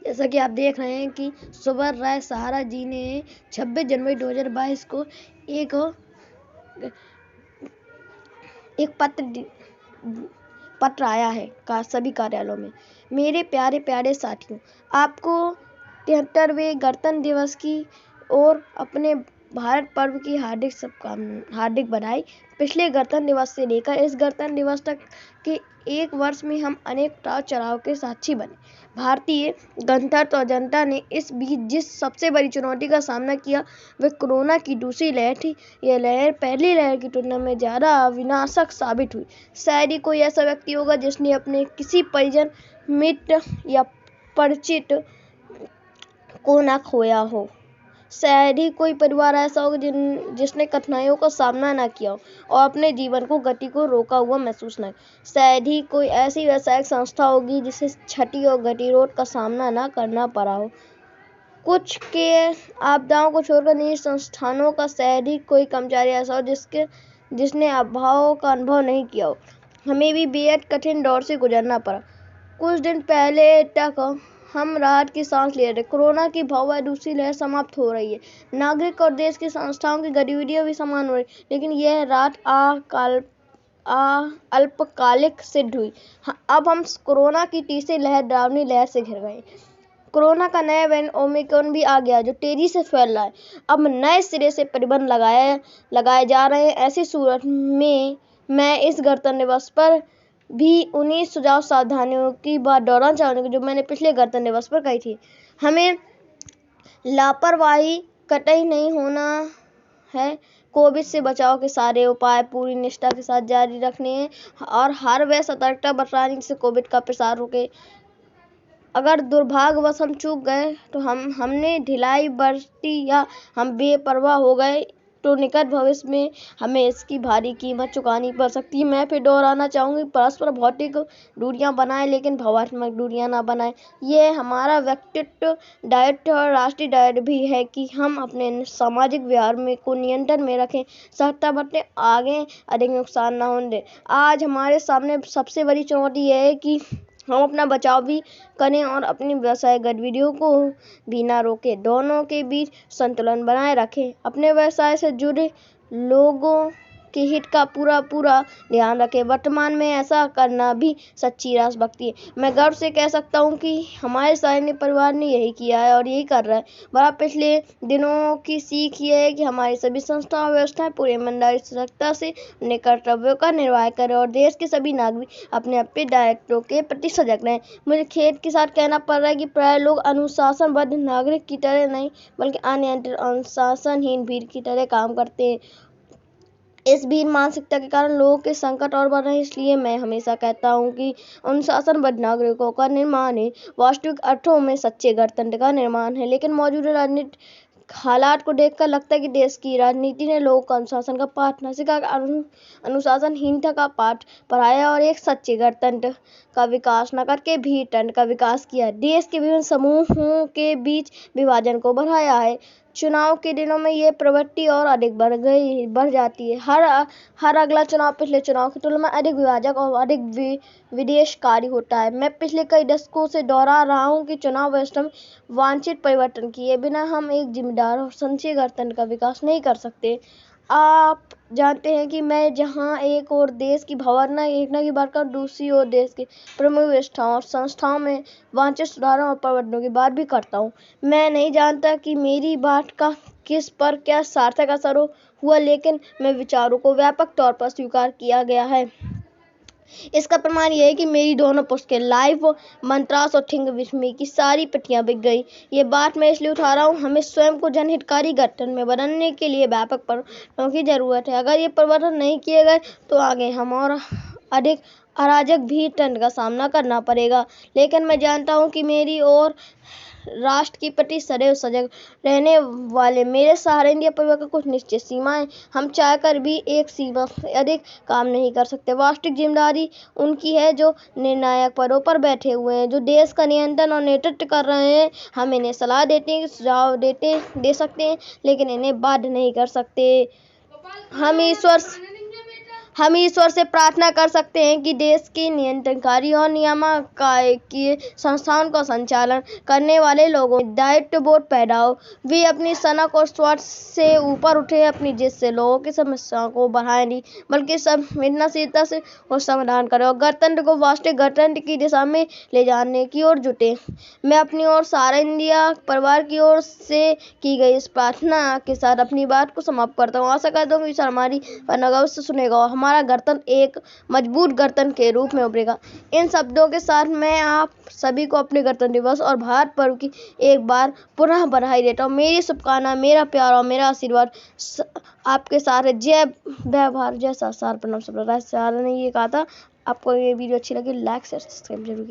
जैसा कि आप देख रहे हैं कि सुबर राय सहारा जी ने 26 जनवरी 2022 को एक पत्र आया है सभी कार्यालयों में। मेरे प्यारे प्यारे साथियों, आपको 73वें गणतंत्र दिवस की और अपने भारत पर्व की हार्दिक बधाई। पिछले गणतंत्र दिवस से लेकर इस गणतंत्र दिवस तक के एक वर्ष में हम अनेक उतार चढ़ाव के साक्षी बने। भारतीय गणतंत्र और जनता ने इस बीच जिस सबसे बड़ी चुनौती का सामना किया वह कोरोना की दूसरी लहर थी। यह लहर पहली लहर की तुलना में ज़्यादा विनाशक साबित हुई। शायद ही कोई ऐसा व्यक्ति होगा जिसने अपने किसी परिजन, मित्र या परिचित को न खोया हो। शायद ही कोई परिवार ऐसा होगा जिसने कठिनाइयों का सामना न किया हो और अपने जीवन को गति को रोका हुआ महसूस न। शायद ही कोई ऐसी व्यावसायिक संस्था होगी जिसे क्षति और गतिरोध का सामना न करना पड़ा हो। कुछ के आपदाओं को छोड़कर निजी संस्थानों का शायद ही कोई कर्मचारी ऐसा हो जिसने अभाव का अनुभव नहीं किया हो। हमें भी बेहद कठिन दौर से गुजरना पड़ा। कुछ दिन पहले तक हम राहत की सांस ले रहे। कोरोना की भयावह दूसरी लहर समाप्त हो रही है। नागरिक और देश की संस्थाओं की गतिविधियां भी समान हो रही, लेकिन यह राहत अल्पकालिक सिद्ध हुई। अब हम कोरोना की तीसरी लहर, डरावनी लहर से घिर गए। कोरोना का नया वेरिएंट ओमिक्रॉन भी आ गया जो तेजी से फैल रहा है। अब नए सिरे से प्रतिबंध लगाए जा रहे हैं। ऐसी सूरत में मैं इस गणतंत्र दिवस पर भी उन्हीं सुझाव सावधानियों की बात दोहराना चाहूँगी जो मैंने पिछले गणतंत्र दिवस पर कही थी। हमें लापरवाही कतई नहीं होना है। कोविड से बचाव के सारे उपाय पूरी निष्ठा के साथ जारी रखने हैं और हर वह सतर्कता बरतनी जिससे कोविड का प्रसार रोके। अगर दुर्भाग्यवश हम चूक गए तो हमने ढिलाई बरती या हम बेपरवाह हो गए तो निकट भविष्य में हमें इसकी भारी कीमत चुकानी पड़ सकती है। मैं फिर दोहराना चाहूँगी, परस्पर भौतिक दूरियां बनाएं लेकिन भावनात्मक दूरियां ना बनाएं। ये हमारा व्यक्तित्व दायित्व और राष्ट्रीय दायित्व भी है कि हम अपने सामाजिक व्यवहार को नियंत्रण में रखें, सतर्कता बरतें, आगे अधिक नुकसान ना होने दें। आज हमारे सामने सबसे बड़ी चुनौती यह है कि हम अपना बचाव भी करें और अपनी व्यवसायिक गतिविधियों को भी ना रोकें। दोनों के बीच संतुलन बनाए रखें। अपने व्यवसाय से जुड़े लोगों के हित का पूरा ध्यान रखें। वर्तमान में ऐसा करना भी सच्ची राष्ट्रभक्ति है। मैं गर्व से कह सकता हूँ कि हमारे सैन्य परिवार ने यही किया है और यही कर रहा है। बड़ा पिछले दिनों की सीख ये है कि हमारी सभी संस्थाएं और व्यवस्थाएं पूरी ईमानदारी सतर्कता से अपने कर्तव्यों का निर्वाह करें और देश के सभी नागरिक अपने अपने दायित्वों के प्रति सजग रहें। मुझे खेद के साथ कहना पड़ रहा है कि प्राय लोग अनुशासनबद्ध नागरिक की तरह नहीं बल्कि अनियंत्रित अनुशासनहीन भीड़ की तरह काम करते हैं। इस भीड़ मानसिकता के कारण लोगों के संकट और बढ़ रहे हैं। इसलिए मैं हमेशा कहता हूँ कि अनुशासनबद्ध नागरिकों का निर्माण ही वास्तविक अर्थों में सच्चे गणतंत्र का निर्माण है। लेकिन मौजूदा राजनीतिक हालात को देखकर लगता है कि देश की राजनीति ने लोगों को अनुशासन का पाठ न सिखा अनुशासनहीनता का पाठ पढ़ाया और एक सच्चे गणतंत्र का विकास न करके भीड़ तंत्र का विकास किया। देश के विभिन्न समूहों के बीच विभाजन को बढ़ाया है। चुनाव के दिनों में ये प्रवृत्ति और अधिक बढ़ जाती है। हर अगला चुनाव पिछले चुनाव की तुलना में अधिक विभाजक और अधिक विदेशकारी होता है। मैं पिछले कई दशकों से दोहरा रहा हूँ कि चुनाव व्यवस्था में वांछित परिवर्तन किए बिना हम एक जिम्मेदार और संचय गणतंत्र का विकास नहीं कर सकते। आप जानते हैं कि मैं जहां एक और देश की भावना एकता की बात करूं, दूसरी ओर देश के प्रमुख व्यवस्थाओं और संस्थाओं में वांछित सुधारों और परिवर्तनों की बात भी करता हूं। मैं नहीं जानता कि मेरी बात का किस पर क्या सार्थक असर हुआ, लेकिन मेरे विचारों को व्यापक तौर पर स्वीकार किया गया है। इसका प्रमाण यह है कि मेरी दोनों पुस्तकें लाइफ मंत्रास और थिंक विथ मी की सारी प्रतियां बिक गई। ये बात मैं इसलिए उठा रहा हूँ, हमें स्वयं को जनहितकारी गठन में बदलने के लिए व्यापक परिवर्तनों की जरूरत है। अगर ये परिवर्तन नहीं किए गए तो आगे हम और अधिक अराजक भीड़ तंत्र का सामना करना पड़ेगा। लेकिन मैं जानता हूँ कि मेरी और राष्ट्र के प्रति सदैव सजग रहने वाले मेरे सहारा इंडिया परिवार का कुछ निश्चित सीमाएं। हम चाहकर भी एक सीमा से अधिक काम नहीं कर सकते। वास्तविक जिम्मेदारी उनकी है जो निर्णायक पदों पर बैठे हुए हैं, जो देश का नियंत्रण और नेतृत्व कर रहे हैं। हम इन्हें सलाह देते हैं, सुझाव दे सकते हैं, लेकिन इन्हें बाध्य नहीं कर सकते। हम ईश्वर से प्रार्थना कर सकते हैं कि देश की नियंत्रणकारी और नियामकीय संस्थाओं का संचालन करने वाले लोगों में दायित्वबोध पैदा हो। वे अपनी सनक और स्वार्थ से ऊपर उठे, अपनी जिद से लोगों की समस्याओं को बढ़ाए नहीं, बल्कि संवेदनशीलता से वो समाधान करें और गणतंत्र को वास्तविक गणतंत्र की दिशा में ले जाने की ओर जुटे। मैं अपनी और सारा इंडिया परिवार की ओर से की गई इस प्रार्थना के साथ अपनी बात को समाप्त करता हूँ। आशा करता हूँ कि हमारी अवश्य सुनेगा और हमारा गणतंत्र एक मजबूत गणतंत्र के रूप में उभरेगा। इन शब्दों के साथ मैं आप सभी को अपने गणतंत्र दिवस और भारत पर्व की एक बार पुनः बधाई देता हूँ। मेरी शुभकामना, मेरा प्यार और मेरा आशीर्वाद आपके साथ है। जय भारत, जय सार प्रणाम। सब ने ये कहा था। आपको ये वीडियो अच्छी लगी, लाइक शेयर सब्सक्राइब जरूर।